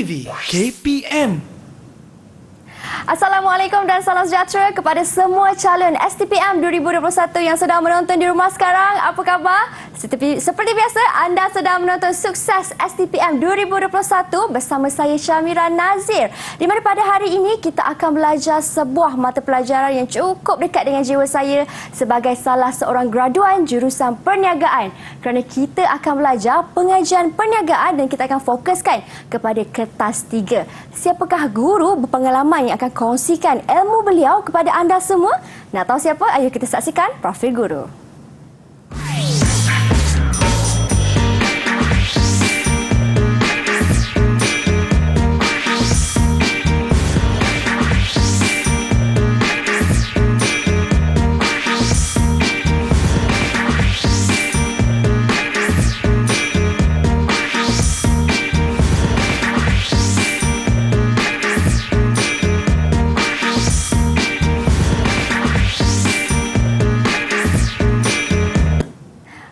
TV KPM. Assalamualaikum dan salam sejahtera kepada semua calon STPM 2021 yang sedang menonton di rumah sekarang. Apa khabar? Seperti biasa, anda sedang menonton Sukses STPM 2021 bersama saya Syamira Nazir. Di mana pada hari ini kita akan belajar sebuah mata pelajaran yang cukup dekat dengan jiwa saya sebagai salah seorang graduan jurusan perniagaan. Kerana kita akan belajar pengajian perniagaan dan kita akan fokuskan kepada kertas 3. Siapakah guru berpengalaman yang akan kongsikan ilmu beliau kepada anda semua? Nak tahu siapa? Ayo kita saksikan profil guru.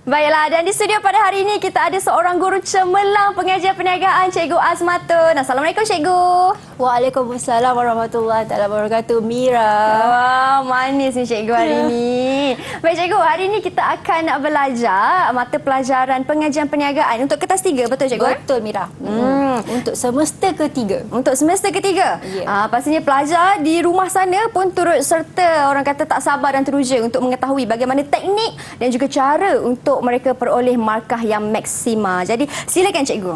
Baiklah, dan di studio pada hari ini kita ada seorang guru cemerlang pengajian perniagaan, Cikgu Azmatun. Assalamualaikum, Cikgu. Waalaikumsalam warahmatullahi wabarakatuh. Mira. Wah, manis ni Cikgu hari ini. Baik, Cikgu, hari ini kita akan nak belajar mata pelajaran pengajian perniagaan untuk kertas 3, betul Cikgu? Betul, Mira. Untuk semester ketiga. Untuk semester ketiga. Ya. Pastinya pelajar di rumah sana pun turut serta orang kata tak sabar dan teruja untuk mengetahui bagaimana teknik dan juga cara untuk mereka peroleh markah yang maksima. Jadi silakan Cikgu.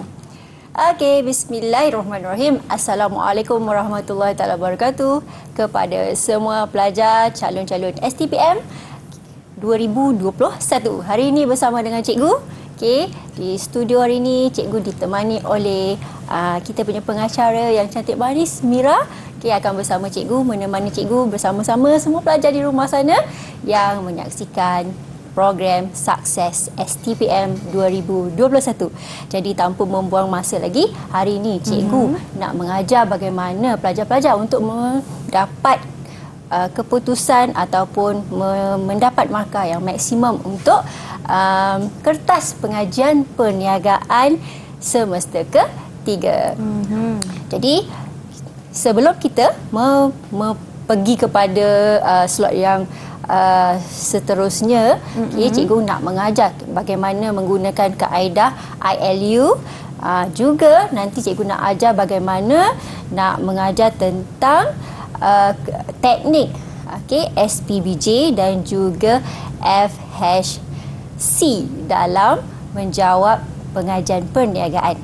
Okey, bismillahirrahmanirrahim. Assalamualaikum warahmatullahi wabarakatuh kepada semua pelajar calon-calon STPM 2021. Hari ini bersama dengan Cikgu. Okey, di studio hari ini Cikgu ditemani oleh kita punya pengacara yang cantik manis, Mira. Okey, akan bersama Cikgu, menemani Cikgu bersama-sama semua pelajar di rumah sana yang menyaksikan program Sukses STPM 2021. Jadi tanpa membuang masa lagi, hari ini Cikgu nak mengajar bagaimana pelajar-pelajar untuk mendapat keputusan ataupun mendapat markah yang maksimum untuk kertas pengajian perniagaan semester ke-3. Jadi sebelum kita pergi kepada slot yang seterusnya, Cikgu nak mengajar bagaimana menggunakan kaedah ILU. Juga nanti Cikgu nak ajar bagaimana nak mengajar tentang teknik SPBJ dan juga FHC dalam menjawab pengajian perniagaan.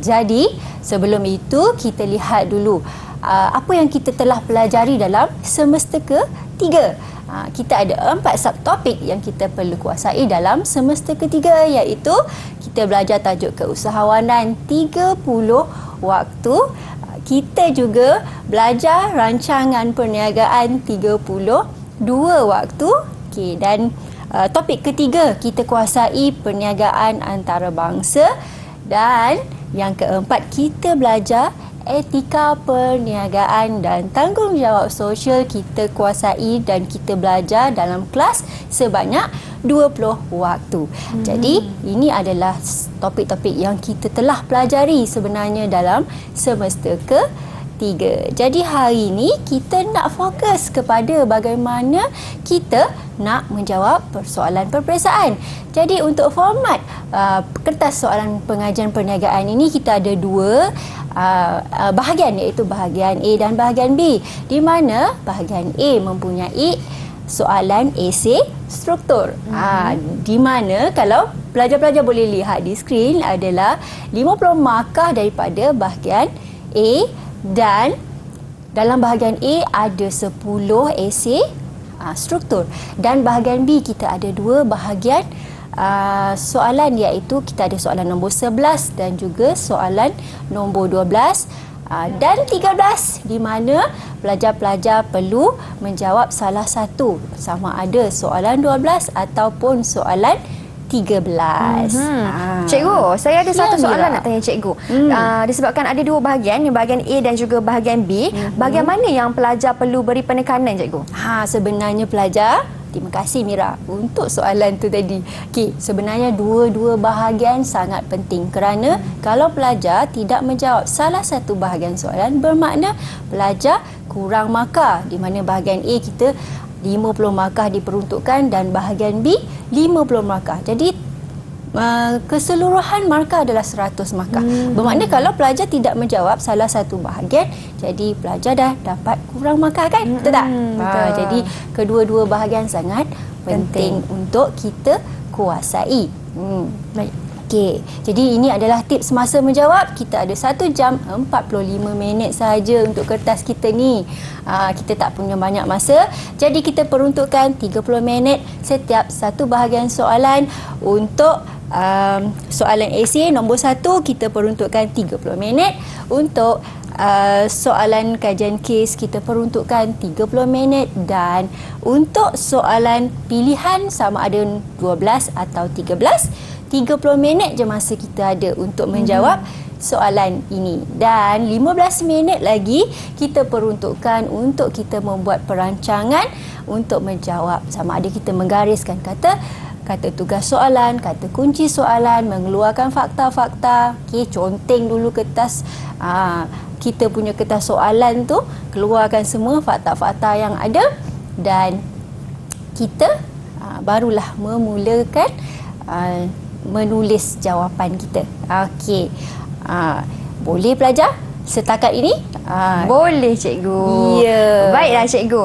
Jadi sebelum itu kita lihat dulu apa yang kita telah pelajari dalam semester ke-3. Kita ada 4 subtopik yang kita perlu kuasai dalam semester ke-3, iaitu kita belajar tajuk keusahawanan 30 waktu. Kita juga belajar rancangan perniagaan 32 waktu. Dan topik ketiga kita kuasai perniagaan antarabangsa. Dan yang keempat kita belajar etika perniagaan dan tanggungjawab sosial kita kuasai dan kita belajar dalam kelas sebanyak 20 waktu. Jadi ini adalah topik-topik yang kita telah pelajari sebenarnya dalam semester ke-3. Jadi hari ini kita nak fokus kepada bagaimana kita nak menjawab persoalan peperiksaan. Jadi untuk format kertas soalan pengajian perniagaan ini kita ada 2 bahagian, iaitu bahagian A dan bahagian B, di mana bahagian A mempunyai soalan esei struktur. Di mana kalau pelajar-pelajar boleh lihat di skrin adalah 50 markah daripada bahagian A, dan dalam bahagian A ada 10 esei struktur, dan bahagian B kita ada 2 bahagian soalan, iaitu kita ada soalan nombor 11 dan juga soalan nombor 12 dan 13, di mana pelajar-pelajar perlu menjawab salah satu, sama ada soalan 12 ataupun soalan 13. Cikgu, saya ada satu soalan Mira. nak tanya Cikgu. Disebabkan ada 2 bahagian, yang bahagian A dan juga bahagian B, bahagian mana yang pelajar perlu beri penekanan Cikgu? Sebenarnya pelajar Terima kasih Mira untuk soalan tu tadi. Okey, sebenarnya dua-dua bahagian sangat penting kerana kalau pelajar tidak menjawab salah satu bahagian soalan bermakna pelajar kurang markah, di mana bahagian A kita 50 markah diperuntukkan dan bahagian B 50 markah. Jadi keseluruhan markah adalah 100 markah. Bermakna kalau pelajar tidak menjawab salah satu bahagian, jadi pelajar dah dapat kurang markah kan? Betul tak? Betul. Jadi kedua-dua bahagian sangat penting untuk kita kuasai. Baik. Okey, jadi ini adalah tips masa menjawab. Kita ada 1 jam 45 minit sahaja untuk kertas kita ni. Kita tak punya banyak masa. Jadi kita peruntukkan 30 minit setiap satu bahagian soalan. Untuk soalan esei nombor 1 kita peruntukkan 30 minit. Untuk soalan kajian kes kita peruntukkan 30 minit, dan untuk soalan pilihan sama ada 12 atau 30 minit je masa kita ada untuk menjawab soalan ini. Dan 15 minit lagi kita peruntukkan untuk kita membuat perancangan untuk menjawab, sama ada kita menggariskan kata tugas soalan, kata kunci soalan, mengeluarkan fakta-fakta. Okey, conteng dulu kertas kita punya kertas soalan tu, keluarkan semua fakta-fakta yang ada, dan kita barulah memulakan menulis jawapan kita. Okey. Boleh pelajar setakat ini? Boleh cikgu. Ya. Baiklah cikgu.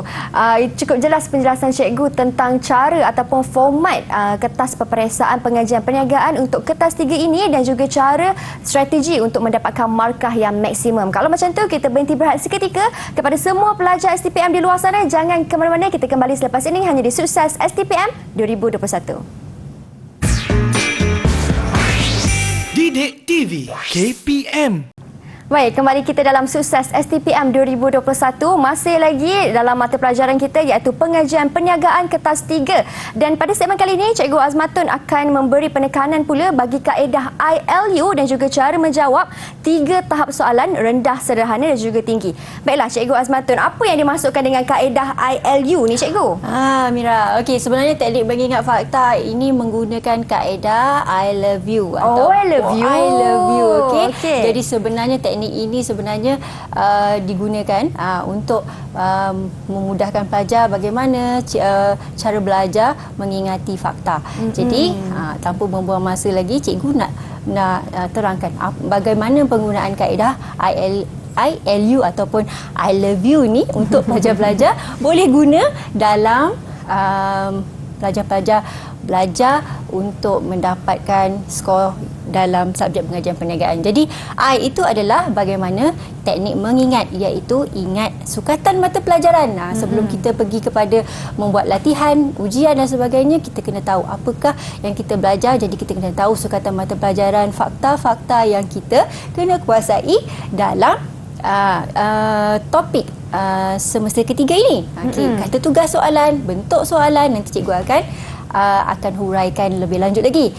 Cukup jelas penjelasan cikgu tentang cara ataupun format kertas peperiksaan pengajian perniagaan untuk kertas 3 ini, dan juga cara strategi untuk mendapatkan markah yang maksimum. Kalau macam tu kita berhenti berehat seketika. Kepada semua pelajar STPM di luar sana, jangan ke mana-mana, kita kembali selepas ini hanya di Sukses STPM 2021. Didik TV KPM. Baik, kembali kita dalam Sukses STPM 2021. Masih lagi dalam mata pelajaran kita iaitu pengajian perniagaan kertas 3. Dan pada segmen kali ini, Cikgu Azmatun akan memberi penekanan pula bagi kaedah ILU dan juga cara menjawab 3 tahap soalan rendah, sederhana dan juga tinggi. Baiklah Cikgu Azmatun, apa yang dimaksudkan dengan kaedah ILU ni Cikgu? Mira, okey, sebenarnya teknik mengingat fakta ini menggunakan kaedah I love you atau I love you. I love you. Okey. Okey. Jadi sebenarnya teknik ini sebenarnya digunakan untuk memudahkan pelajar bagaimana cara belajar mengingati fakta. Jadi tanpa membuang masa lagi, cikgu nak terangkan bagaimana penggunaan kaedah ILU ataupun I love you ni untuk pelajar-pelajar boleh guna dalam pelajar-pelajar belajar untuk mendapatkan skor dalam subjek pengajian perniagaan. Jadi I itu adalah bagaimana teknik mengingat, iaitu ingat sukatan mata pelajaran. Sebelum kita pergi kepada membuat latihan, ujian dan sebagainya, kita kena tahu apakah yang kita belajar. Jadi kita kena tahu sukatan mata pelajaran, fakta-fakta yang kita kena kuasai dalam topik semester ketiga ini. Kata tugas soalan, bentuk soalan, nanti cikgu akan huraikan lebih lanjut lagi.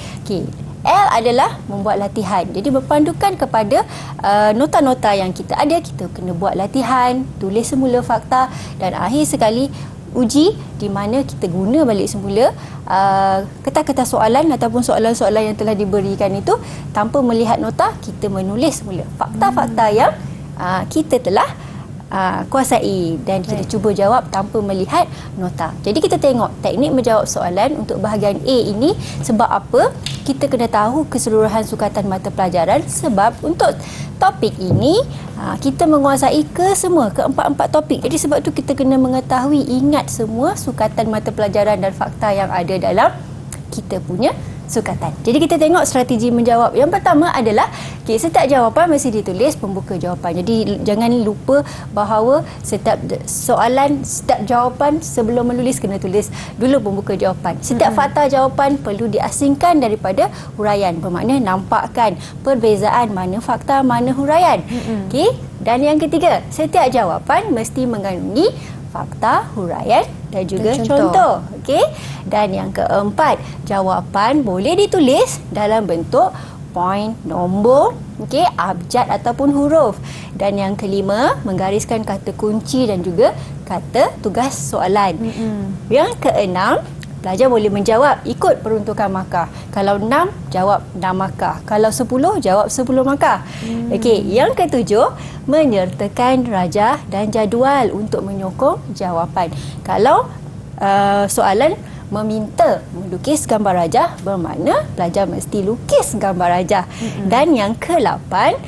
L adalah membuat latihan. Jadi berpandukan kepada nota-nota yang kita ada, kita kena buat latihan, tulis semula fakta, dan akhir sekali uji, di mana kita guna balik semula kertas-kertas soalan ataupun soalan-soalan yang telah diberikan itu. Tanpa melihat nota, kita menulis semula fakta-fakta yang kita telah kuasai, dan kita cuba jawab tanpa melihat nota. Jadi kita tengok teknik menjawab soalan untuk bahagian A ini. Sebab apa? Kita kena tahu keseluruhan sukatan mata pelajaran, sebab untuk topik ini kita menguasai keempat-empat topik. Jadi sebab tu kita kena mengetahui, ingat semua sukatan mata pelajaran dan fakta yang ada dalam kita punya sukatan. Jadi kita tengok strategi menjawab. Yang pertama adalah setiap jawapan mesti ditulis pembuka jawapan. Jadi jangan lupa bahawa setiap soalan, setiap jawapan sebelum menulis kena tulis dulu pembuka jawapan. Setiap fakta jawapan perlu diasingkan daripada huraian. Bermakna nampakkan perbezaan mana fakta, mana huraian. Okey. Dan yang ketiga, setiap jawapan mesti mengandungi fakta, huraian dan juga contoh. Okey. Dan yang keempat, jawapan boleh ditulis dalam bentuk point, nombor, okey, abjad ataupun huruf. Dan yang kelima, menggariskan kata kunci dan juga kata tugas soalan. Yang keenam, pelajar boleh menjawab ikut peruntukan markah. Kalau 6, jawab 6 markah. Kalau 10, jawab 10 markah. Okey, yang ketujuh, menyertakan rajah dan jadual untuk menyokong jawapan. Kalau soalan meminta melukis gambar rajah, bermakna pelajar mesti lukis gambar rajah. Dan yang ke-8,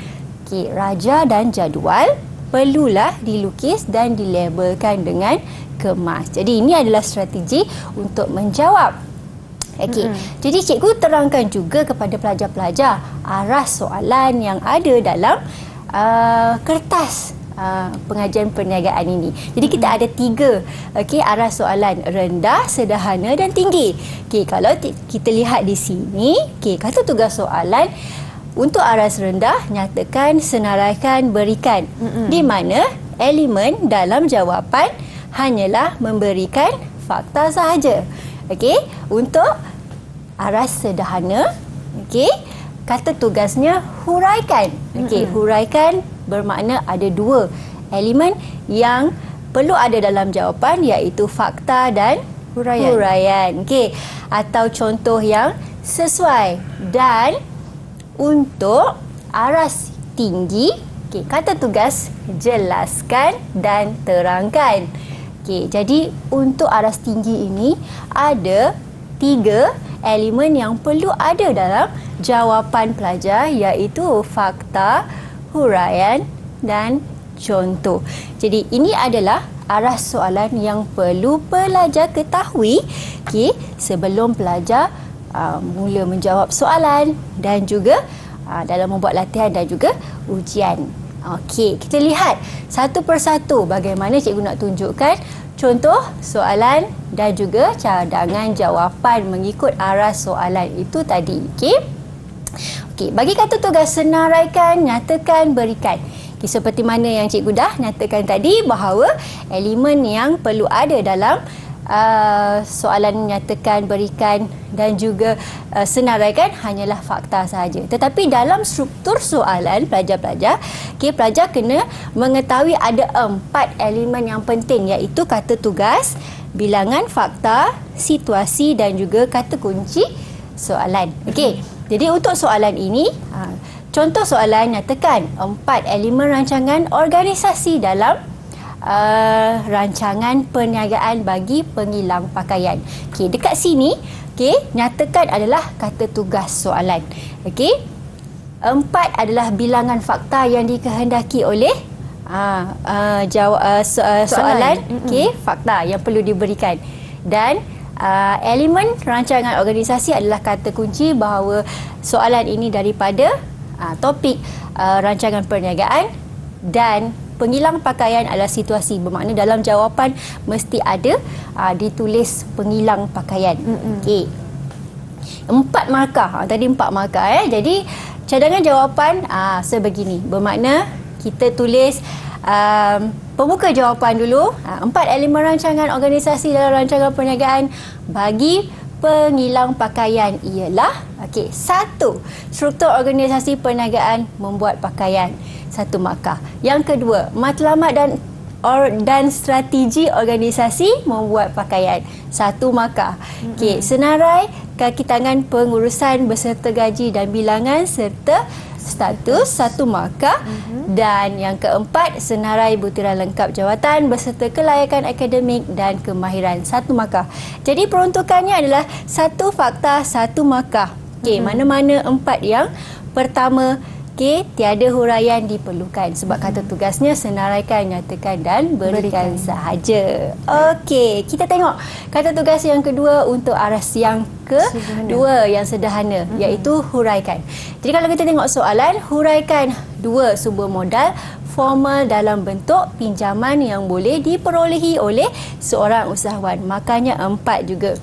okey, rajah dan jadual perlulah dilukis dan dilabelkan dengan kemas. Jadi ini adalah strategi untuk menjawab. Okey. Jadi cikgu terangkan juga kepada pelajar-pelajar arah soalan yang ada dalam kertas pengajian perniagaan ini. Jadi kita ada 3 arah soalan: rendah, sederhana dan tinggi. Okey, kalau kita lihat di sini, kata tugas soalan untuk arah rendah, nyatakan, senaraikan, berikan. Di mana elemen dalam jawapan hanyalah memberikan fakta sahaja. Okey, untuk arah sederhana, kata tugasnya huraikan. Okey, huraikan bermakna ada 2 elemen yang perlu ada dalam jawapan, iaitu fakta dan huraian. Okey, atau contoh yang sesuai. Dan untuk aras tinggi, kata tugas jelaskan dan terangkan. Okey, jadi untuk aras tinggi ini ada 3 elemen yang perlu ada dalam jawapan pelajar, iaitu fakta, huraian dan contoh. Jadi ini adalah arah soalan yang perlu pelajar ketahui sebelum pelajar mula menjawab soalan dan juga dalam membuat latihan dan juga ujian. Okey, kita lihat satu persatu bagaimana cikgu nak tunjukkan contoh soalan dan juga cadangan jawapan mengikut arah soalan itu tadi. Okey, bagi kata tugas senaraikan, nyatakan, berikan. Seperti mana yang cikgu dah nyatakan tadi, bahawa elemen yang perlu ada dalam soalan nyatakan, berikan dan juga senaraikan hanyalah fakta sahaja. Tetapi dalam struktur soalan pelajar-pelajar, pelajar kena mengetahui ada 4 elemen yang penting, iaitu kata tugas, bilangan fakta, situasi dan juga kata kunci soalan. Okey. Jadi untuk soalan ini, contoh soalan nyatakan 4 elemen rancangan organisasi dalam rancangan perniagaan bagi pengilang pakaian. Okey, dekat sini, nyatakan adalah kata tugas soalan. Okey. 4 adalah bilangan fakta yang dikehendaki oleh soalan, fakta yang perlu diberikan. Dan elemen rancangan organisasi adalah kata kunci bahawa soalan ini daripada topik rancangan perniagaan, dan pengilang pakaian adalah situasi, bermakna dalam jawapan mesti ada ditulis pengilang pakaian. Okey. 4 markah. Tadi 4 markah. Jadi cadangan jawapan sebegini. Bermakna kita tulis pembuka jawapan dulu. 4 elemen rancangan organisasi dalam rancangan perniagaan bagi pengilang pakaian ialah 1. Struktur organisasi perniagaan membuat pakaian, 1 markah. Yang kedua, matlamat dan strategi organisasi membuat pakaian, 1 markah. Okey, senarai kaki tangan pengurusan beserta gaji dan bilangan serta status, 1 markah. Dan yang keempat, senarai butiran lengkap jawatan beserta kelayakan akademik dan kemahiran, 1 markah. Jadi peruntukannya adalah 1 fakta, 1 markah. Okey, mana-mana 4 yang pertama, tiada huraian diperlukan sebab kata tugasnya senaraikan, nyatakan dan berikan sahaja. Okey, kita tengok kata tugas yang kedua untuk aras yang kedua yang sederhana, iaitu huraikan. Jadi kalau kita tengok soalan, huraikan 2 sumber modal formal dalam bentuk pinjaman yang boleh diperolehi oleh seorang usahawan. Makanya 4 juga.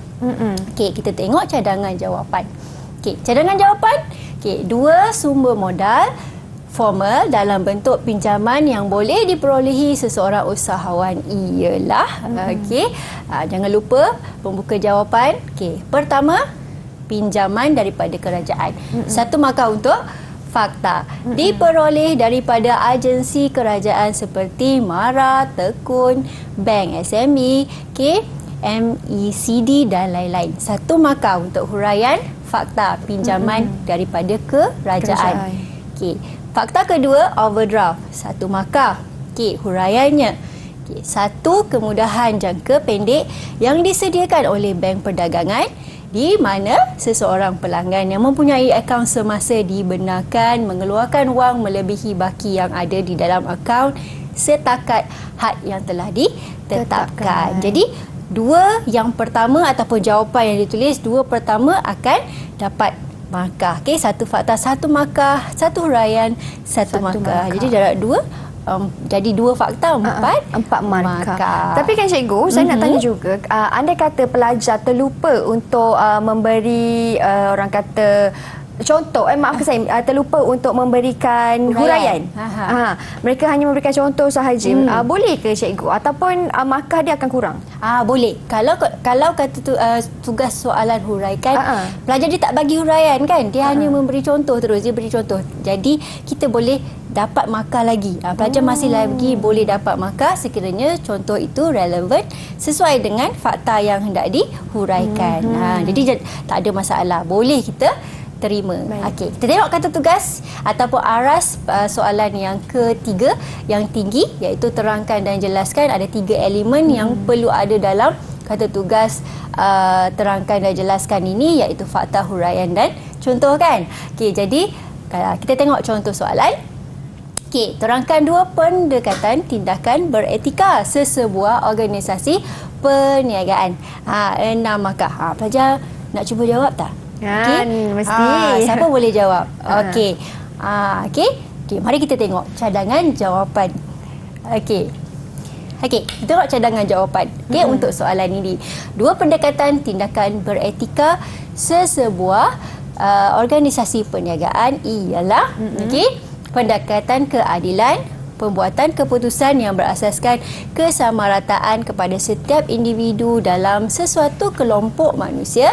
Okey, kita tengok cadangan jawapan. Okey, cadangan jawapan, 2 sumber modal formal dalam bentuk pinjaman yang boleh diperolehi seseorang usahawan ialah, jangan lupa pembuka jawapan. Pertama, pinjaman daripada kerajaan. 1 markah untuk fakta. Diperoleh daripada agensi kerajaan seperti MARA, Tekun, Bank SME, MECD dan lain-lain. 1 markah untuk huraian fakta pinjaman daripada kerajaan. Okey. Fakta kedua, overdraft. 1 markah. Okey, huraiannya. Okey, 1 kemudahan jangka pendek yang disediakan oleh Bank Perdagangan di mana seseorang pelanggan yang mempunyai akaun semasa dibenarkan mengeluarkan wang melebihi baki yang ada di dalam akaun setakat had yang telah ditetapkan. Jadi, 2 yang pertama ataupun jawapan yang ditulis, 2 pertama akan dapat markah. Okey, 1 fakta, 1 markah, 1 huraian, 1 markah. Jadi jarak 2 jadi 2 fakta, 4 markah. Tapi kan cikgu, saya nak tanya juga, andai kata pelajar terlupa untuk memberi orang kata contoh, maaf saya terlupa untuk memberikan huraian. Mereka hanya memberikan contoh sahaja. Boleh ke cikgu ataupun markah dia akan kurang? Boleh. Kalau kata tugas soalan huraikan, pelajar dia tak bagi huraian kan, dia hanya memberi contoh terus, dia beri contoh. Jadi kita boleh dapat markah lagi. Pelajar masih lagi boleh dapat markah sekiranya contoh itu relevan sesuai dengan fakta yang hendak dihuraikan. Jadi tak ada masalah. Boleh kita terima. Okey, kita tengok kata tugas ataupun aras soalan yang ketiga yang tinggi, iaitu terangkan dan jelaskan. Ada 3 elemen yang perlu ada dalam kata tugas terangkan dan jelaskan ini, iaitu fakta, huraian dan contoh kan. Okey, jadi kita tengok contoh soalan. Okey, terangkan 2 pendekatan tindakan beretika sesebuah organisasi perniagaan. 6 markah. Pelajar nak cuba jawab tak? Kan, mesti. Siapa boleh jawab? Okey. Okey, mari kita tengok cadangan jawapan. Okey, kita tengok cadangan jawapan. Okey, untuk soalan ini. 2 pendekatan tindakan beretika sesebuah organisasi perniagaan ialah okey, pendekatan keadilan, pembuatan keputusan yang berasaskan kesamarataan kepada setiap individu dalam sesuatu kelompok manusia.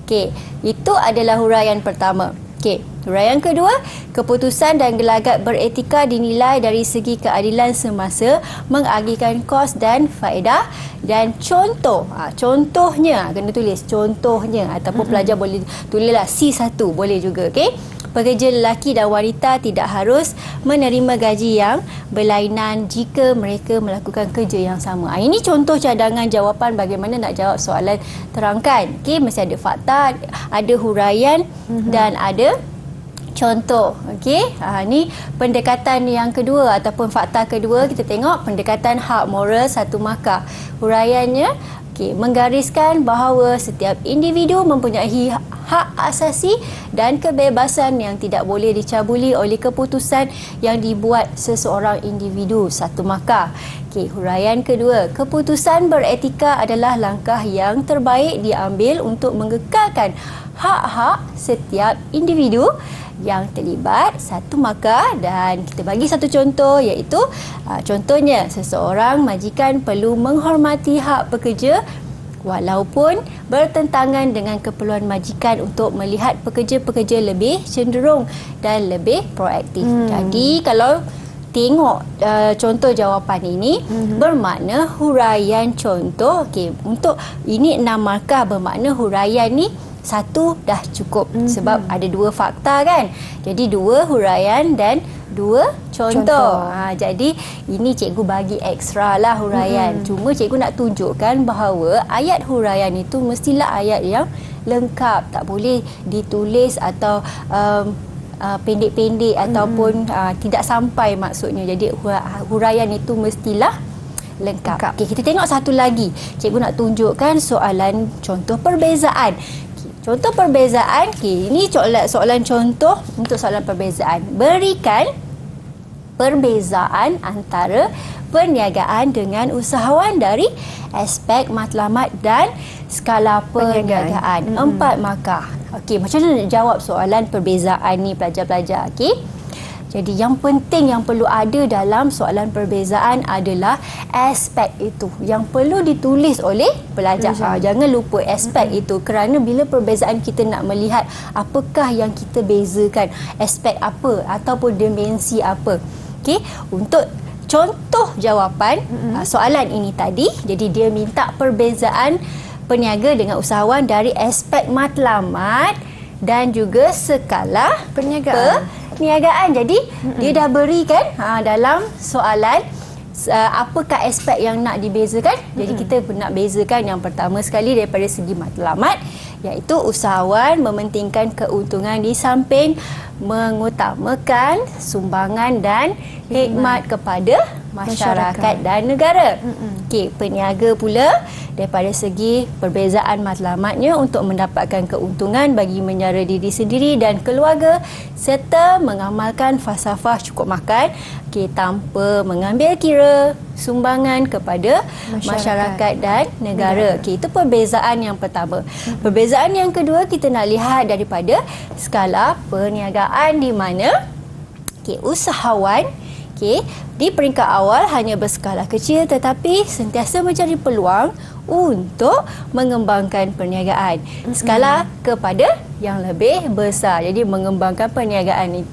Okey, itu adalah huraian pertama. Okey, huraian kedua, keputusan dan gelagat beretika dinilai dari segi keadilan semasa, mengagihkan kos dan faedah, dan contoh. Contohnya kena tulis contohnya, ataupun pelajar boleh tulislah C1 boleh juga. Okey, pekerja lelaki dan wanita tidak harus menerima gaji yang berlainan jika mereka melakukan kerja yang sama. Ini contoh cadangan jawapan bagaimana nak jawab soalan terangkan. Okey, mesti ada fakta, ada huraian dan ada contoh. Okey, ini pendekatan yang kedua ataupun fakta kedua. Kita tengok pendekatan hak moral, 1 markah. Huraiannya, okey, menggariskan bahawa setiap individu mempunyai hak asasi dan kebebasan yang tidak boleh dicabuli oleh keputusan yang dibuat seseorang individu. 1 markah. Okey, huraian kedua, keputusan beretika adalah langkah yang terbaik diambil untuk mengekalkan hak-hak setiap individu yang terlibat. 1 markah. Dan kita bagi 1 contoh, iaitu contohnya seseorang majikan perlu menghormati hak pekerja walaupun bertentangan dengan keperluan majikan untuk melihat pekerja-pekerja lebih cenderung dan lebih proaktif. Jadi kalau tengok contoh jawapan ini, bermakna huraian contoh, okey, untuk ini 6 markah, bermakna huraian ni 1 dah cukup sebab ada 2 fakta kan. Jadi 2 huraian dan 2 contoh. Jadi ini cikgu bagi ekstra lah huraian. Cuma cikgu nak tunjukkan bahawa ayat huraian itu mestilah ayat yang lengkap. Tak boleh ditulis atau pendek-pendek ataupun tidak sampai maksudnya. Jadi huraian itu mestilah lengkap. Okey, kita tengok satu lagi. Cikgu nak tunjukkan soalan contoh perbezaan. Contoh perbezaan, ini soalan contoh untuk soalan perbezaan. Berikan perbezaan antara perniagaan dengan usahawan dari aspek matlamat dan skala perniagaan. 4 markah. Okey, macam mana nak jawab soalan perbezaan ni pelajar-pelajar? Okey. Jadi yang penting yang perlu ada dalam soalan perbezaan adalah aspek itu yang perlu ditulis oleh pelajar. Jangan lupa aspek itu, kerana bila perbezaan kita nak melihat apakah yang kita bezakan, aspek apa ataupun dimensi apa. Okey, untuk contoh jawapan soalan ini tadi, jadi dia minta perbezaan peniaga dengan usahawan dari aspek matlamat dan juga skala perniagaan. Jadi dia dah berikan dalam soalan apakah aspek yang nak dibezakan. Jadi kita nak bezakan yang pertama sekali daripada segi matlamat, iaitu usahawan mementingkan keuntungan di samping mengutamakan sumbangan dan khidmat kepada masyarakat dan negara. Okey, peniaga pula daripada segi perbezaan matlamatnya untuk mendapatkan keuntungan bagi menyara diri sendiri dan keluarga serta mengamalkan falsafah cukup makan, tanpa mengambil kira sumbangan kepada masyarakat dan negara. Itu perbezaan yang pertama. Perbezaan yang kedua, kita nak lihat daripada skala perniagaan, di mana usahawan di peringkat awal hanya berskala kecil tetapi sentiasa mencari peluang untuk mengembangkan perniagaan. Skala kepada yang lebih besar. Jadi mengembangkan perniagaan ini.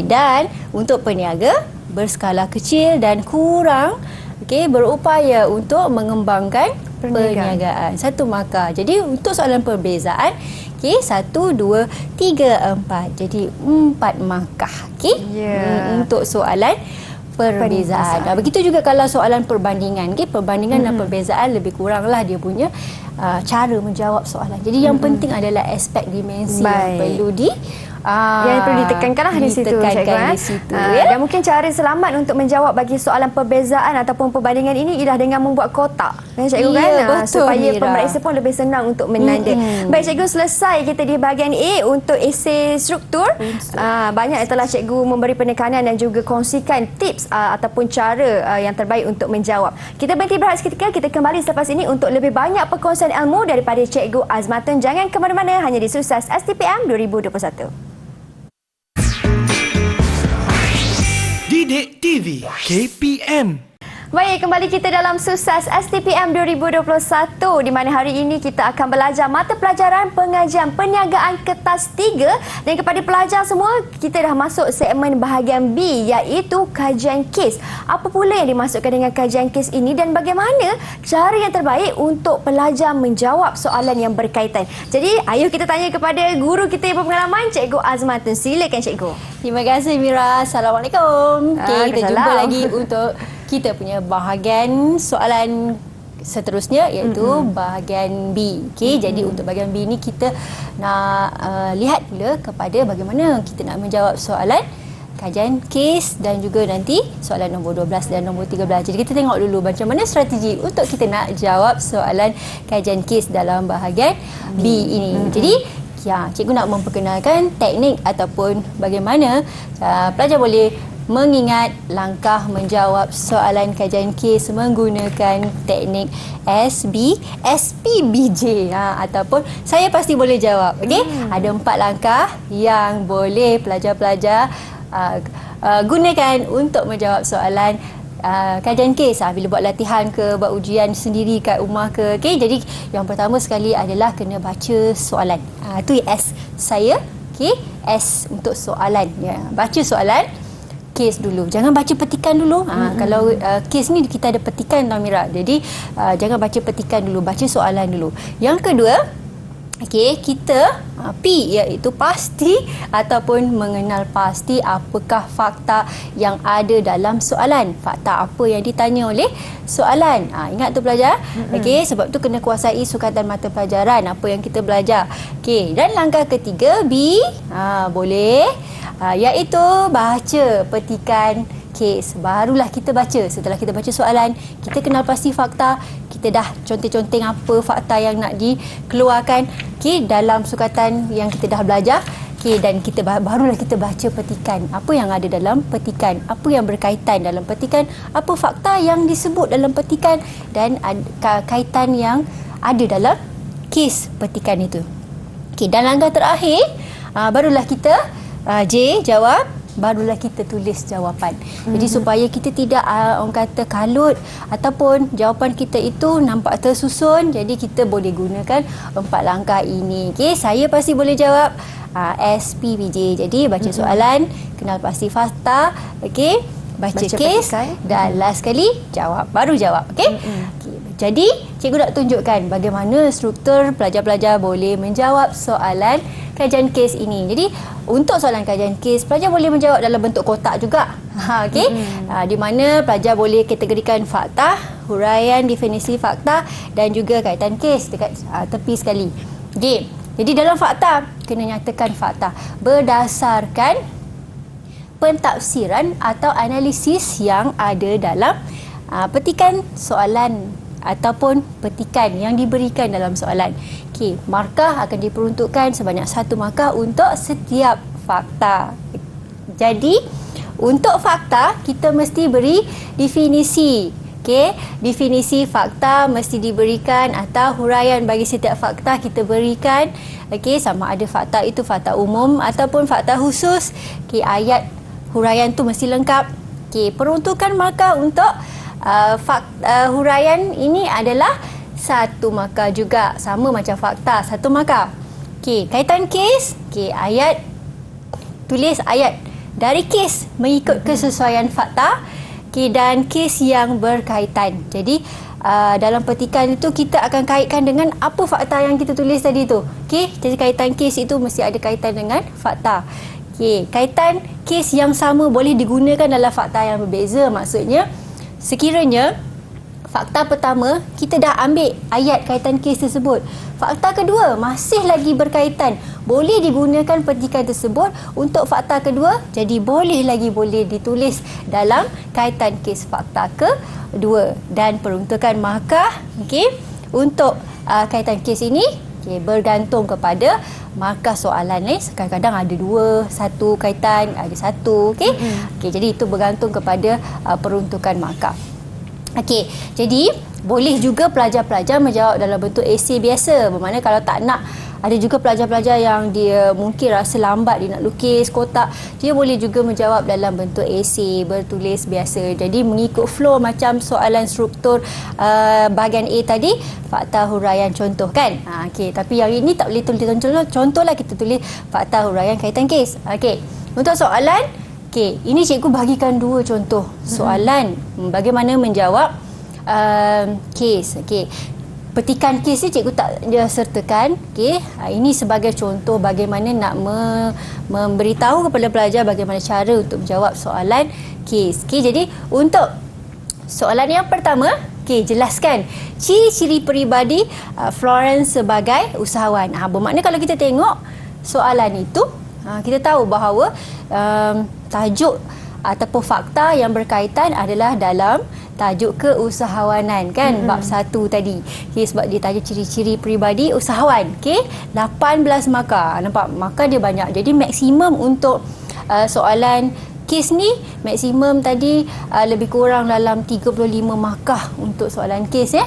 Dan untuk peniaga berskala kecil dan kurang berupaya untuk mengembangkan perniagaan. Satu markah. Jadi untuk soalan perbezaan, 1, 2, 3, 4. Jadi 4 markah. Untuk soalan perbezaan. Begitu juga kalau soalan perbandingan. Perbandingan dan perbezaan lebih kuranglah dia punya cara menjawab soalan. Jadi yang penting adalah aspek dimensi yang perlu yang perlu ditekankanlah di situ, cikgu. Dan mungkin cara selamat untuk menjawab bagi soalan perbezaan ataupun perbandingan ini ialah dengan membuat kotak. Cikgu betul, supaya Mira. pemeriksa pun lebih senang untuk menanda. Baik cikgu, selesai kita di bahagian A untuk esei struktur. Banyak telah cikgu memberi penekanan dan juga kongsikan tips ataupun cara yang terbaik untuk menjawab. Kita berhenti berehat seketika, kita kembali selepas ini untuk lebih banyak perkongsian ilmu daripada Cikgu Azmatun. Jangan ke mana-mana, hanya di Sukses STPM 2021. Didik TV KPM. Baik, kembali kita dalam Sukses STPM 2021, di mana hari ini kita akan belajar mata pelajaran pengajian perniagaan kertas 3, dan kepada pelajar semua kita dah masuk segmen bahagian B, iaitu kajian kes. Apa pula yang dimaksudkan dengan kajian kes ini dan bagaimana cara yang terbaik untuk pelajar menjawab soalan yang berkaitan. Jadi ayo kita tanya kepada guru kita yang berpengalaman, Cikgu Azmatun. Silakan Cikgu. Terima kasih Mira. Assalamualaikum. Kita jumpa lagi untuk kita punya bahagian soalan seterusnya, iaitu bahagian B. Jadi untuk bahagian B ni kita nak lihat pula kepada bagaimana kita nak menjawab soalan kajian kes dan juga nanti soalan nombor 12 dan nombor 13. Jadi kita tengok dulu macam mana strategi untuk kita nak jawab soalan kajian kes dalam bahagian B ini. Jadi cikgu nak memperkenalkan teknik ataupun bagaimana pelajar boleh mengingat langkah menjawab soalan kajian kes menggunakan teknik SPBJ ataupun saya pasti boleh jawab. Ada 4 langkah yang boleh pelajar-pelajar gunakan untuk menjawab soalan kajian kes bila buat latihan ke, buat ujian sendiri kat rumah ke. Jadi yang pertama sekali adalah kena baca soalan. Itu S saya. S untuk soalan. Baca soalan kes dulu. Jangan baca petikan dulu. Kalau kes ni kita ada petikan tau Mira. Jadi jangan baca petikan dulu, baca soalan dulu. Yang kedua, kita P, iaitu pasti ataupun mengenal pasti apakah fakta yang ada dalam soalan. Fakta apa yang ditanya oleh soalan. Ingat tu pelajar. Sebab tu kena kuasai sukatan mata pelajaran apa yang kita belajar. Dan langkah ketiga B, boleh iaitu baca petikan kes. Barulah kita baca. Setelah kita baca soalan, kita kenal pasti fakta, kita dah conteng-conteng apa fakta yang nak dikeluarkan dalam sukatan yang kita dah belajar. Dan kita barulah kita baca petikan. Apa yang ada dalam petikan, apa yang berkaitan dalam petikan, apa fakta yang disebut dalam petikan dan kaitan yang ada dalam kes petikan itu. Dan langkah terakhir, barulah kita J, jawab barulah kita tulis jawapan. Jadi supaya kita tidak orang kata kalut ataupun jawapan kita itu nampak tersusun, jadi kita boleh gunakan 4 langkah ini. Okey, saya pasti boleh jawab SPPJ. Jadi baca soalan, kenal pasti fakta, okey, baca kes dan last sekali jawab, baru jawab. Okey. Okey. Jadi cikgu nak tunjukkan bagaimana struktur pelajar-pelajar boleh menjawab soalan kajian kes ini. Jadi untuk soalan kajian kes, pelajar boleh menjawab dalam bentuk kotak juga. Okey. Di mana pelajar boleh kategorikan fakta, huraian definisi fakta dan juga kaitan kes dekat tepi sekali. Okey. Jadi dalam fakta, kena nyatakan fakta berdasarkan pentafsiran atau analisis yang ada dalam petikan soalan ataupun petikan yang diberikan dalam soalan. Okey, markah akan diperuntukkan sebanyak 1 markah untuk setiap fakta. Jadi, untuk fakta, kita mesti beri definisi. Okey, definisi fakta mesti diberikan atau huraian bagi setiap fakta kita berikan. Okey, sama ada fakta itu fakta umum ataupun fakta khusus. Okey, ayat huraian tu mesti lengkap. Okey, peruntukan markah untuk huraian ini adalah 1 markah juga, sama macam fakta, 1 markah. Okey, kaitan kes. Okey, ayat, tulis ayat dari kes mengikut kesesuaian fakta. Okey, dan kes yang berkaitan. Jadi dalam petikan itu kita akan kaitkan dengan apa fakta yang kita tulis tadi tu. Okey, jadi kaitan kes itu mesti ada kaitan dengan fakta. Okey, kaitan kes yang sama boleh digunakan dalam fakta yang berbeza. Maksudnya, sekiranya fakta pertama kita dah ambil ayat kaitan kes tersebut, fakta kedua masih lagi berkaitan, boleh digunakan petikan tersebut untuk fakta kedua, jadi boleh ditulis dalam kaitan kes fakta kedua. Dan peruntukan markah, okey, untuk kaitan kes ini bergantung kepada markah soalan ni. Kadang-kadang ada 2, 1 kaitan, ada 1. Okey. Okey, jadi itu bergantung kepada peruntukan markah. Okey, jadi boleh juga pelajar-pelajar menjawab dalam bentuk esei biasa. Bermakna kalau tak nak, ada juga pelajar-pelajar yang dia mungkin rasa lambat, dia nak lukis kotak, dia boleh juga menjawab dalam bentuk esei bertulis biasa. Jadi mengikut flow macam soalan struktur bahagian A tadi, fakta huraian contoh kan. Okey, tapi yang ini tak boleh tulis contohlah, kita tulis fakta huraian kaitan kes. Okey, untuk soalan, okey, ini cikgu bagikan 2 contoh soalan bagaimana menjawab kes. Okey, petikan kes ni cikgu tak sertakan. Okey, ini sebagai contoh bagaimana nak memberitahu kepada pelajar bagaimana cara untuk menjawab soalan kes. Okey, jadi untuk soalan yang pertama, okey, jelaskan ciri-ciri peribadi Florence sebagai usahawan. Bermakna kalau kita tengok soalan itu, kita tahu bahawa tajuk ataupun fakta yang berkaitan adalah dalam tajuk keusahawanan kan, bab 1 tadi. Okey, sebab dia tajuk ciri-ciri peribadi usahawan. Okey, 18 markah. Nampak markah dia banyak. Jadi maksimum untuk soalan kes ni, maksimum tadi lebih kurang dalam 35 markah untuk soalan kes ya.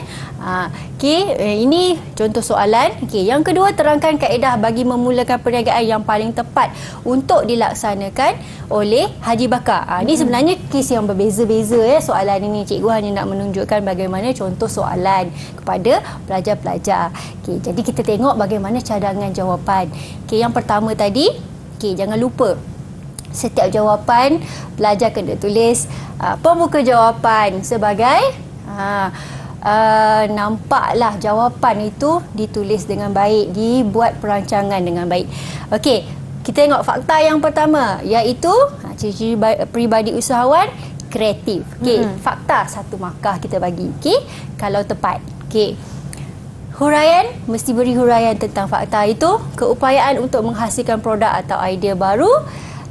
Okey, ini contoh soalan. Okey, yang kedua, terangkan kaedah bagi memulakan perniagaan yang paling tepat untuk dilaksanakan oleh Haji Bakar. Ini sebenarnya kes yang berbeza-beza ya soalan ini. Cikgu hanya nak menunjukkan bagaimana contoh soalan kepada pelajar-pelajar. Okey, jadi kita tengok bagaimana cadangan jawapan. Okey, yang pertama tadi, okey, jangan lupa setiap jawapan pelajar kena tulis pembuka jawapan sebagai nampaklah jawapan itu ditulis dengan baik, dibuat perancangan dengan baik. Okey, kita tengok fakta yang pertama, iaitu ciri-ciri peribadi usahawan kreatif. Okey, fakta 1 markah kita bagi. Okey, kalau tepat. Okey, huraian, mesti beri huraian tentang fakta itu, keupayaan untuk menghasilkan produk atau idea baru,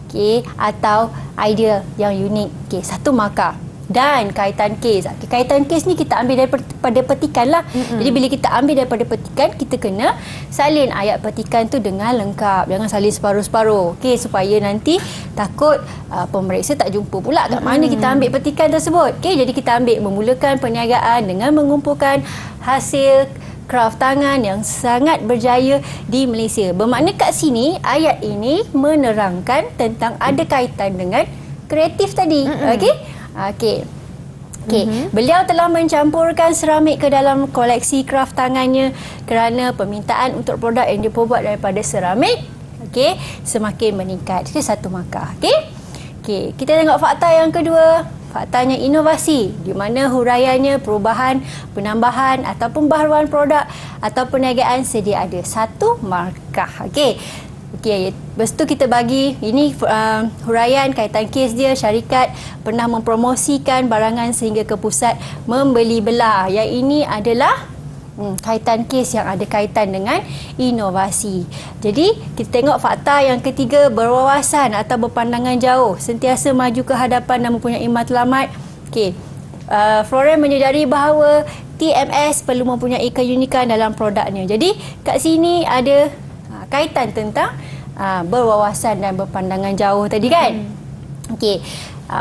okey, atau idea yang unik. Okey, 1 markah. Dan kaitan kes. Okay, kaitan kes ni kita ambil daripada petikan lah. Jadi bila kita ambil daripada petikan, kita kena salin ayat petikan tu dengan lengkap. Jangan salin separuh-separuh. Okey, supaya nanti takut pemeriksa tak jumpa pula kat mana kita ambil petikan tersebut. Okey, jadi kita ambil memulakan perniagaan dengan mengumpulkan hasil kraft tangan yang sangat berjaya di Malaysia. Bermakna kat sini ayat ini menerangkan tentang ada kaitan dengan kreatif tadi. Okey. Beliau telah mencampurkan seramik ke dalam koleksi kraft tangannya kerana permintaan untuk produk yang diperbuat daripada seramik semakin meningkat. Itu satu markah. Okey, kita tengok fakta yang kedua. Faktanya inovasi, di mana huraiannya perubahan, penambahan ataupun baharuan produk atau perniagaan sedia ada. Satu markah. Okey, lepas tu kita bagi ini huraian kaitan kes dia. Syarikat pernah mempromosikan barangan sehingga ke pusat membeli belah. Yang ini adalah kaitan kes yang ada kaitan dengan inovasi. Jadi kita tengok fakta yang ketiga, berwawasan atau berpandangan jauh, sentiasa maju ke hadapan dan mempunyai matlamat. Floren menyedari bahawa TMS perlu mempunyai keunikan dalam produknya. Jadi kat sini ada kaitan tentang berwawasan dan berpandangan jauh tadi kan.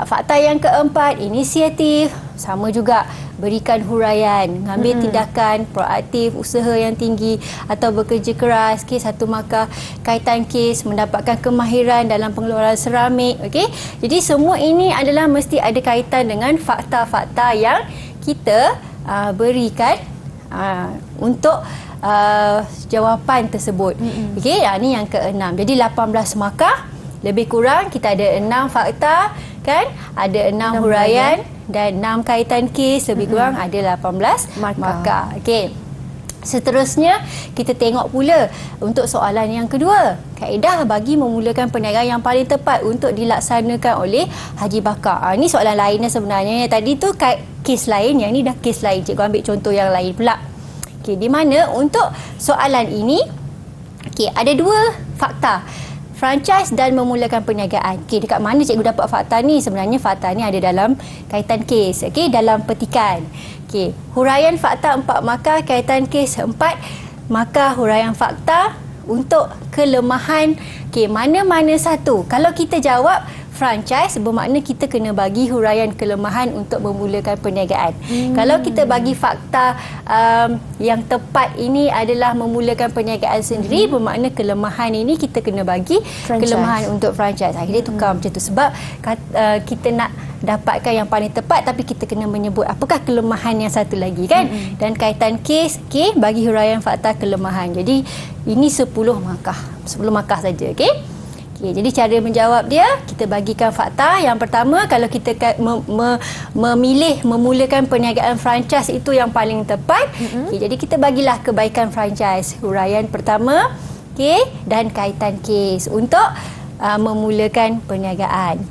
Fakta yang keempat, inisiatif, sama juga berikan huraian, mengambil tindakan proaktif, usaha yang tinggi atau bekerja keras. Satu markah. Kaitan kes, mendapatkan kemahiran dalam pengeluaran seramik. Jadi semua ini adalah mesti ada kaitan dengan fakta-fakta yang kita berikan untuk jawapan tersebut. Ini yang keenam. Jadi 18 markah, lebih kurang kita ada 6 fakta kan, ada 6 huraian dan 6 kaitan kes, lebih kurang ada 18 markah. Seterusnya kita tengok pula untuk soalan yang kedua. Kaedah bagi memulakan perniagaan yang paling tepat untuk dilaksanakan oleh Haji Bakar. Ini soalan lainnya sebenarnya. Tadi tu kes lain, yang ni dah kes lain. Cikgu ambil contoh yang lain pula. Di mana untuk soalan ini ada 2 fakta. Franchise dan memulakan perniagaan. Dekat mana cikgu dapat fakta ni? Sebenarnya fakta ni ada dalam kaitan kes. Dalam petikan. Huraian fakta 4 markah, kaitan kes 4 markah, huraian fakta untuk kelemahan. Mana-mana satu. Kalau kita jawab franchise, bermakna kita kena bagi huraian kelemahan untuk memulakan perniagaan. Kalau kita bagi fakta yang tepat ini adalah memulakan perniagaan sendiri, bermakna kelemahan ini kita kena bagi kelemahan untuk franchise. Akhirnya tukar macam tu. Sebab kita nak dapatkan yang paling tepat, tapi kita kena menyebut apakah kelemahan yang satu lagi kan. Dan kaitan kes, bagi huraian fakta kelemahan. Jadi ini 10 markah. 10 markah saja. Jadi cara menjawab dia, kita bagikan fakta. Yang pertama, kalau kita memilih memulakan perniagaan franchise itu yang paling tepat. Jadi kita bagilah kebaikan franchise. Huraian pertama, dan kaitan kes untuk memulakan perniagaan.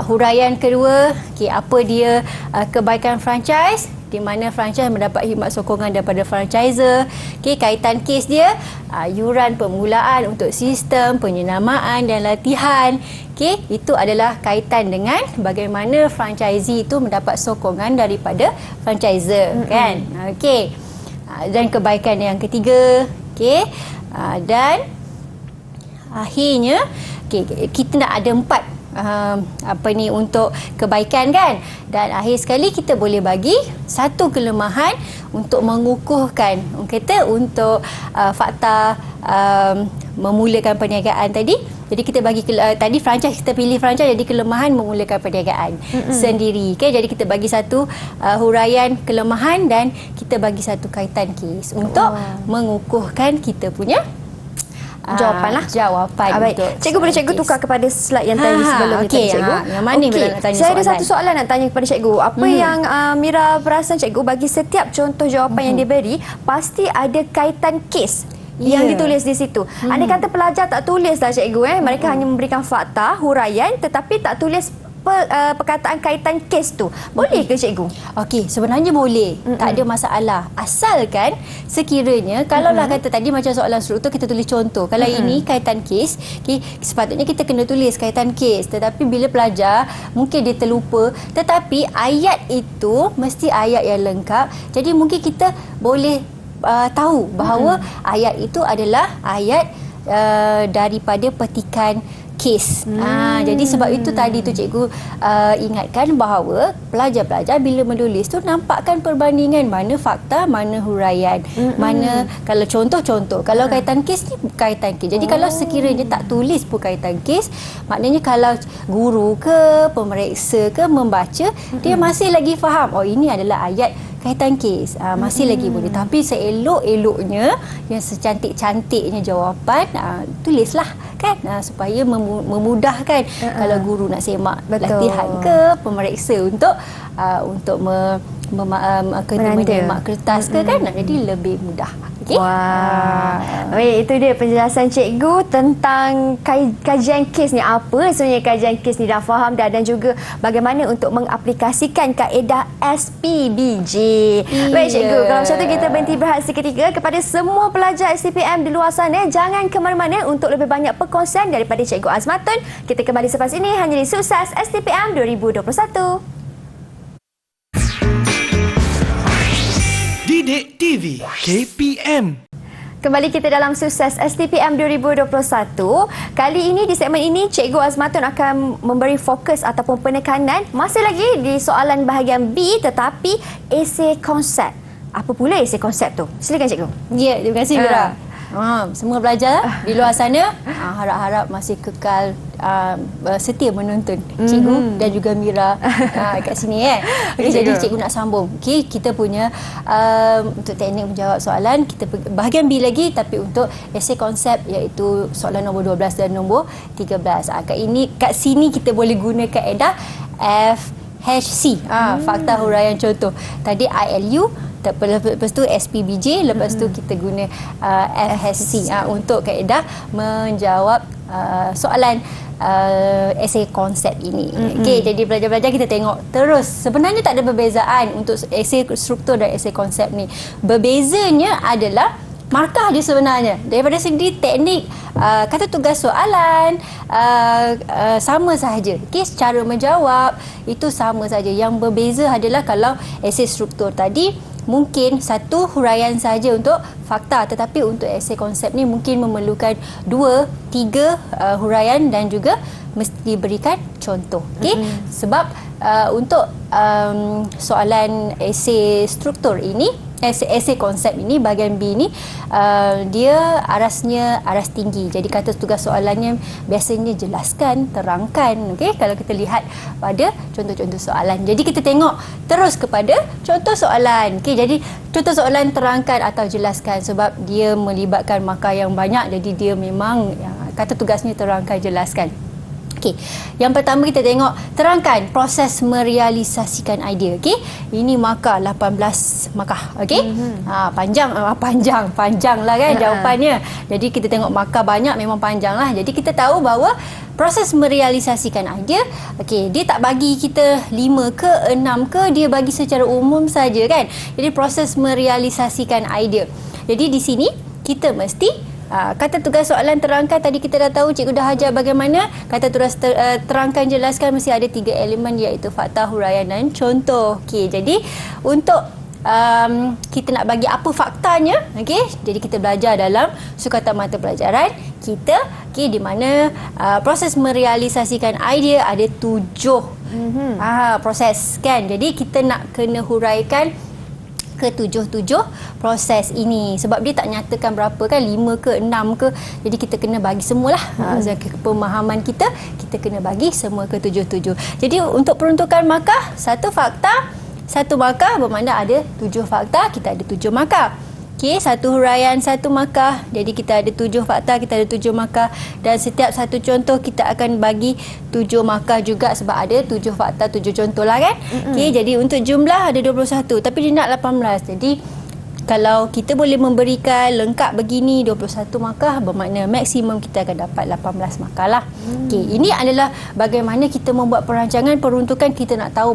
Huraian kedua, apa dia kebaikan franchise? Di mana franchise mendapat khidmat sokongan daripada franchiser. Kaitan kes dia, yuran permulaan untuk sistem penyenamaan dan latihan. Itu adalah kaitan dengan bagaimana franchisee itu mendapat sokongan daripada franchiser kan. Dan kebaikan yang ketiga, dan akhirnya kita nak ada 4 untuk kebaikan kan. Dan akhir sekali kita boleh bagi satu kelemahan untuk mengukuhkan untuk fakta memulakan perniagaan tadi. Jadi kita bagi tadi franchise, kita pilih franchise, jadi kelemahan memulakan perniagaan sendiri. Jadi kita bagi satu huraian kelemahan dan kita bagi satu kaitan kes untuk mengukuhkan kita punya jawapan Baik. untuk cikgu boleh cikgu tukar kepada slide yang tadi sebelum ni cikgu. Yang mana Mira nak tanya saya soalan? ada satu soalan nak tanya kepada cikgu. Apa yang Mira perasan cikgu, bagi setiap contoh jawapan yang diberi pasti ada kaitan kes yang ditulis di situ. Andai kata pelajar tak tulis lah cikgu, mereka hanya memberikan fakta, huraian tetapi tak tulis perkataan kaitan kes tu. Boleh ke cikgu? Sebenarnya boleh. Tak ada masalah. Asalkan sekiranya, kalaulah kata tadi macam soalan struktur kita tulis contoh. Kalau ini kaitan kes, sepatutnya kita kena tulis kaitan kes. Tetapi bila pelajar, mungkin dia terlupa. Tetapi ayat itu mesti ayat yang lengkap. Jadi mungkin kita boleh tahu bahawa ayat itu adalah ayat daripada petikan kes. Jadi sebab itu tadi tu cikgu ingatkan bahawa pelajar-pelajar bila menulis tu nampakkan perbandingan mana fakta, mana huraian, mana kalau contoh-contoh. Kalau kaitan kes ni kaitan kes. Jadi kalau sekiranya tak tulis pun kaitan kes, maknanya kalau guru ke pemeriksa ke membaca, dia masih lagi faham, oh ini adalah ayat kaitan kes, masih lagi boleh. Tapi seelok-eloknya, yang secantik-cantiknya jawapan, tulislah kan, supaya memudahkan kalau guru nak semak latihan ke pemeriksa untuk menyemak kertas ke kan, jadi lebih mudah. Okay? Wah. Baik, itu dia penjelasan cikgu tentang kajian kes ni. Apa sebenarnya kajian kes ni, dah faham dah, dan juga bagaimana untuk mengaplikasikan kaedah SPBJ. Baik cikgu, kalau macam tu kita berhenti berehat seketika. Kepada semua pelajar STPM di luar sana, jangan ke mana-mana untuk lebih banyak perkongsian daripada Cikgu Azmatun. Kita kembali selepas ini hanya di Sukses STPM 2021. Didik TV KPM. Kembali kita dalam Sukses STPM 2021. Kali ini di segmen ini Cikgu Azmatun akan memberi fokus ataupun penekanan masih lagi di soalan bahagian B, tetapi esei konsep. Apa pula esei konsep tu? Silakan cikgu. Ya, terima kasih Mira. Semua pelajar di luar sana harap-harap masih kekal setia menonton cikgu dan juga Mira kat sini Okay, jadi cikgu nak sambung. Okay, kita punya untuk teknik menjawab soalan, kita bahagian B lagi, tapi untuk esei konsep, iaitu soalan nombor 12 dan nombor 13. Kat sini kita boleh guna kaedah FHC, fakta huraian contoh. Tadi ILU, lepas tu SPBJ, lepas tu kita guna FHC untuk kaedah menjawab soalan esei konsep ini. Okey, jadi pelajar-pelajar kita tengok terus, sebenarnya tak ada perbezaan untuk esei struktur dan esei konsep ni. Berbezanya adalah markah dia sebenarnya. Daripada segi teknik kata tugas soalan sama sahaja. Okey, cara menjawab itu sama saja. Yang berbeza adalah kalau esei struktur tadi mungkin satu huraian saja untuk fakta, tetapi untuk esei konsep ni mungkin memerlukan 2-3 huraian dan juga mesti diberikan contoh. Okey, sebab untuk soalan esei struktur ini, esei konsep ini, bahagian B ni, dia arasnya aras tinggi. Jadi kata tugas soalannya biasanya jelaskan, terangkan. Okey, kalau kita lihat pada contoh-contoh soalan. Jadi kita tengok terus kepada contoh soalan. Okey, jadi contoh soalan terangkan atau jelaskan, sebab dia melibatkan markah yang banyak. Jadi dia memang kata tugasnya terangkan, jelaskan. Okey, yang pertama kita tengok terangkan proses merealisasikan idea. Okey, ini markah 18 markah. Okey, panjang lah kan jawapannya. Jadi kita tengok markah banyak, memang panjang lah. Jadi kita tahu bahawa proses merealisasikan idea, okey, dia tak bagi kita 5 ke 6 ke, dia bagi secara umum saja kan. Jadi proses merealisasikan idea. Jadi di sini kita mesti kata tugas soalan terangkan, tadi kita dah tahu, cikgu dah ajar bagaimana kata tugas terangkan, jelaskan, mesti ada 3 elemen, iaitu fakta, huraian dan contoh. Okey, jadi untuk kita nak bagi apa faktanya, okey, jadi kita belajar dalam sukatan mata pelajaran kita, okey, di mana proses merealisasikan idea ada 7 proses kan. Jadi kita nak kena huraikan ke 7 proses ini, sebab dia tak nyatakan berapa kan, 5 ke 6 ke, jadi kita kena bagi semualah. Pemahaman kita kena bagi semua ke 7. Jadi untuk peruntukan markah, 1 fakta 1 markah, bermakna ada 7 fakta, kita ada 7 markah. Okey, 1 huraian 1 markah, jadi kita ada 7 fakta, kita ada 7 markah, dan setiap satu contoh kita akan bagi 7 markah juga, sebab ada 7 fakta 7 contoh lah kan. Okey, jadi untuk jumlah ada 21, tapi dia nak 18. Jadi kalau kita boleh memberikan lengkap begini 21 markah, bermakna maksimum kita akan dapat 18 markah lah. Okey, ini adalah bagaimana kita membuat perancangan peruntukan. Kita nak tahu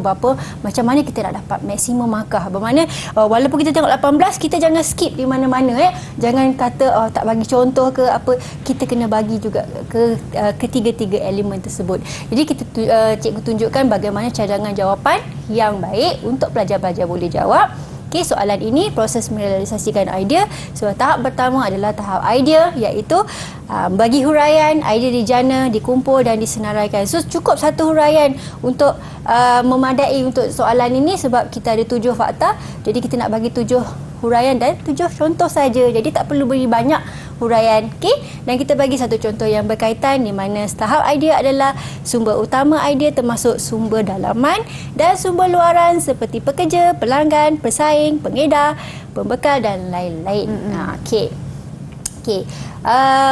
macam mana kita nak dapat maksimum markah. Bermakna walaupun kita tengok 18, kita jangan skip di mana-mana. Jangan kata tak bagi contoh ke apa, kita kena bagi juga ke ketiga-tiga elemen tersebut. Jadi kita cikgu tunjukkan bagaimana cadangan jawapan yang baik untuk pelajar-pelajar boleh jawab. Okey, soalan ini proses merealisasikan idea. So, tahap pertama adalah tahap idea, iaitu bagi huraian, idea dijana, dikumpul dan disenaraikan. So, cukup satu huraian untuk memadai untuk soalan ini sebab kita ada 7 fakta. Jadi, kita nak bagi 7 huraian dan 7 contoh saja. Jadi, tak perlu beri banyak huraian. Okey, dan kita bagi satu contoh yang berkaitan di mana tahap idea adalah sumber utama idea termasuk sumber dalaman dan sumber luaran seperti pekerja, pelanggan, pesaing, pengedar, pembekal dan lain-lain. Okey. Okey.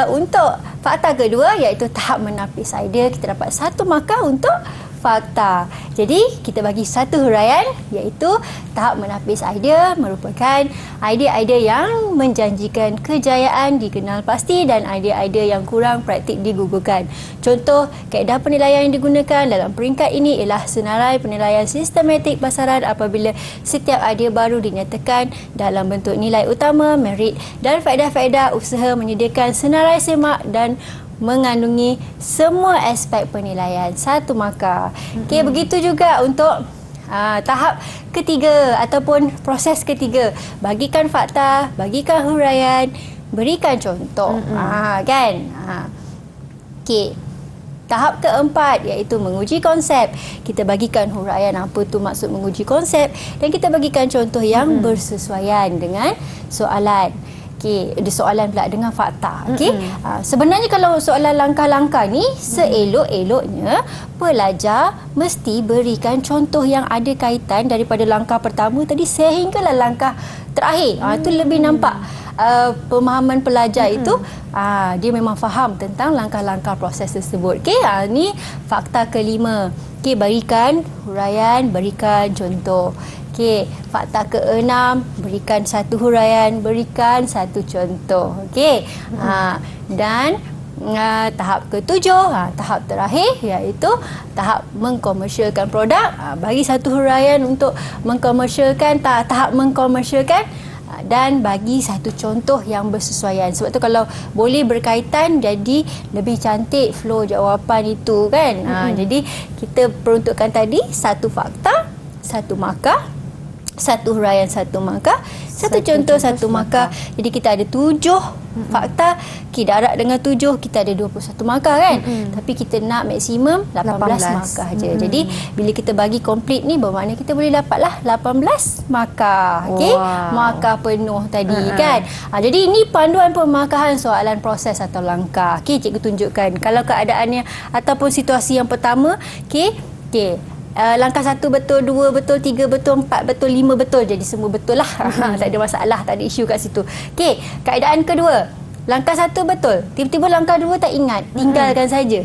Untuk fakta kedua iaitu tahap menapis idea, kita dapat 1 markah untuk fakta. Jadi, kita bagi satu huraian iaitu tahap menapis idea merupakan idea-idea yang menjanjikan kejayaan dikenal pasti dan idea-idea yang kurang praktik digugurkan. Contoh, kaedah penilaian yang digunakan dalam peringkat ini ialah senarai penilaian sistematik pasaran apabila setiap idea baru dinyatakan dalam bentuk nilai utama, merit dan faedah-faedah usaha menyediakan senarai semak dan mengandungi semua aspek penilaian. 1 markah. Okey, begitu juga untuk tahap ketiga ataupun proses ketiga. Bagikan fakta, bagikan huraian, berikan contoh. Kan? Okey. Tahap keempat iaitu menguji konsep. Kita bagikan huraian apa tu maksud menguji konsep dan kita bagikan contoh yang bersesuaian dengan soalan. Okey, ada soalan pula dengan fakta. Okey, sebenarnya kalau soalan langkah-langkah ni seelok-eloknya pelajar mesti berikan contoh yang ada kaitan daripada langkah pertama tadi sehinggalah langkah terakhir. Itu lebih nampak pemahaman pelajar itu dia memang faham tentang langkah-langkah proses tersebut. Okey, ni fakta kelima. Okey, berikan huraian, berikan contoh. Okey, fakta keenam, berikan satu huraian, berikan satu contoh. Okey. Dan tahap ketujuh, tahap terakhir iaitu tahap mengkomersialkan produk. Bagi satu huraian untuk mengkomersialkan, tahap mengkomersialkan dan bagi satu contoh yang bersesuaian. Sebab tu kalau boleh berkaitan jadi lebih cantik flow jawapan itu kan. Jadi kita peruntukkan tadi satu fakta, satu markah, satu huraian, satu markah, satu contoh, satu markah. Jadi kita ada 7 fakta. Darab dengan 7 kita ada 21 markah kan. Tapi kita nak maksimum 18 markah je. Jadi bila kita bagi komplit ni bermakna kita boleh dapatlah 18 markah. Okey, markah penuh tadi kan. Jadi ini panduan pemarkahan soalan proses atau langkah. Okey, cikgu tunjukkan kalau keadaannya ataupun situasi yang pertama. Okey. Langkah 1 betul, 2 betul, 3 betul, 4 betul, 5 betul. Jadi semua betul lah. Tak ada masalah, tak ada isu kat situ. Okey, keadaan kedua. Langkah 1 betul. Tiba-tiba langkah 2 tak ingat. Tinggalkan saja.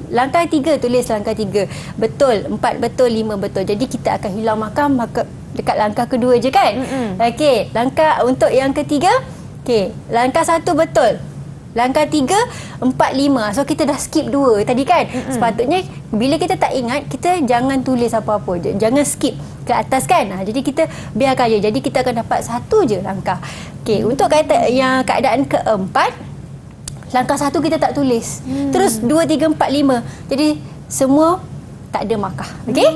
Langkah 3 tulis langkah 3. Betul, 4 betul, 5 betul. Jadi kita akan hilang markah dekat langkah kedua je kan. Okey, langkah untuk yang ketiga. Okey, langkah 1 betul. Langkah 3, 4, 5. So kita dah skip 2 tadi kan. Sepatutnya bila kita tak ingat, kita jangan tulis apa-apa je. Jangan skip ke atas kan. Jadi kita biarkan je. Jadi kita akan dapat satu je langkah. Okey, untuk keadaan keempat, langkah 1 kita tak tulis. Terus 2, 3, 4, 5. Jadi semua tak ada markah. Okey?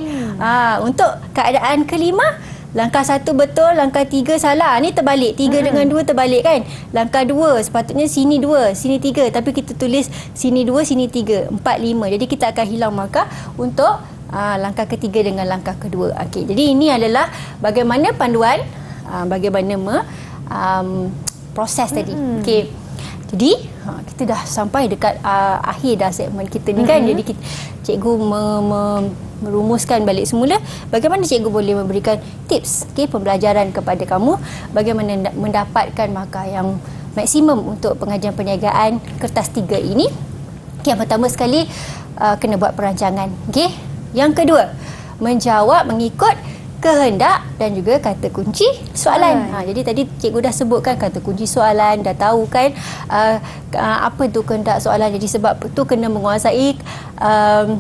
Untuk keadaan kelima, langkah 1 betul, langkah 3 salah. Ni terbalik. 3 dengan 2 terbalik kan. Langkah 2 sepatutnya sini 2, sini 3. Tapi kita tulis sini 2, sini 3, 4, 5. Jadi kita akan hilang markah untuk langkah ketiga dengan langkah kedua. Okey, jadi ini adalah bagaimana panduan, bagaimana proses tadi. Okey. Jadi kita dah sampai dekat akhir dah segmen kita ni kan. Jadi cikgu merumuskan balik semula bagaimana cikgu boleh memberikan tips pembelajaran kepada kamu bagaimana mendapatkan markah yang maksimum untuk pengajian perniagaan kertas 3 ini. Yang pertama sekali kena buat perancangan. Okey. Yang kedua, menjawab mengikut kehendak dan juga kata kunci soalan. Jadi tadi cikgu dah sebutkan kata kunci soalan, dah tahu kan apa tu kehendak soalan. Jadi sebab tu kena menguasai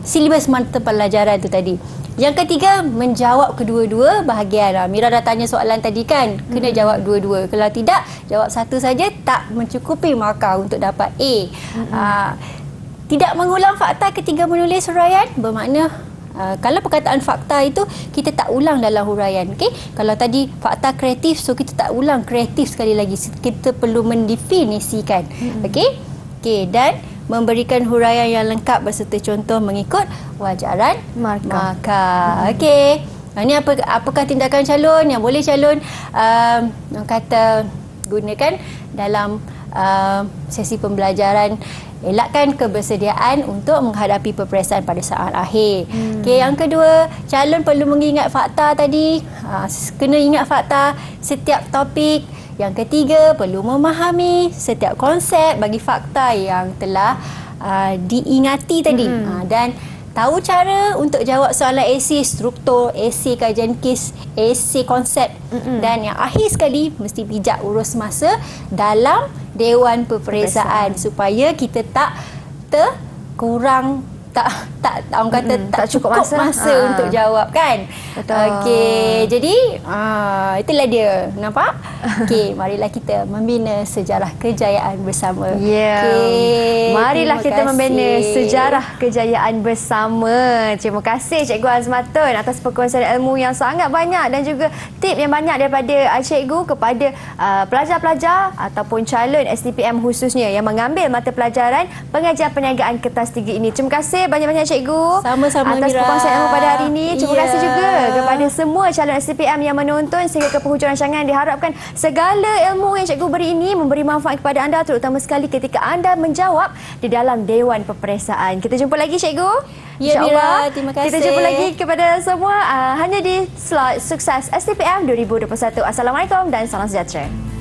silibus mata pelajaran tu tadi. Yang ketiga, menjawab kedua-dua bahagian. Mira dah tanya soalan tadi kan, kena jawab dua-dua. Kalau tidak, jawab satu saja tak mencukupi markah untuk dapat A. Tidak mengulang fakta ketika menulis huraian bermakna Kalau perkataan fakta itu kita tak ulang dalam huraian. Okey, kalau tadi fakta kreatif, so kita tak ulang kreatif sekali lagi. Kita perlu mendefinisikan. Okey, dan memberikan huraian yang lengkap berserta contoh mengikut wajaran markah. Okey. Ini apakah tindakan calon yang boleh calon orang kata gunakan dalam sesi pembelajaran. Elakkan kebersediaan untuk menghadapi peperiksaan pada saat akhir. Okey, yang kedua, calon perlu mengingat fakta tadi. Kena ingat fakta setiap topik. Yang ketiga, perlu memahami setiap konsep bagi fakta yang telah diingati tadi. Dan tahu cara untuk jawab soalan esei struktur, esei kajian kes, esei konsep. Dan yang akhir sekali, mesti bijak urus masa dalam Dewan Peperiksaan supaya kita tak terkurang, orang kata tak cukup masa untuk jawab kan. Betul. Okey, jadi itulah dia. Nampak? Okey, marilah kita membina sejarah kejayaan bersama. Okay. Marilah kita Terima membina kasih. sejarah kejayaan bersama. Terima kasih Cikgu Azmatun atas perkongsian ilmu yang sangat banyak dan juga tip yang banyak daripada Cikgu kepada pelajar-pelajar ataupun calon STPM khususnya yang mengambil mata pelajaran pengajian perniagaan kertas 3 ini. Terima kasih banyak-banyak Cikgu Sama-sama, atas Mira. perkongsian ilmu pada hari ini. Terima kasih Ya. juga kepada semua calon STPM yang menonton sehingga ke penghujung rancangan. Diharapkan segala ilmu yang Cikgu beri ini memberi manfaat kepada anda, terutama sekali ketika anda menjawab di dalam Dewan Peperiksaan. Kita jumpa lagi Cikgu. Ya, InsyaAllah. Mira, terima kasih. Kita jumpa lagi kepada semua hanya di slot Sukses STPM 2021. Assalamualaikum dan salam sejahtera.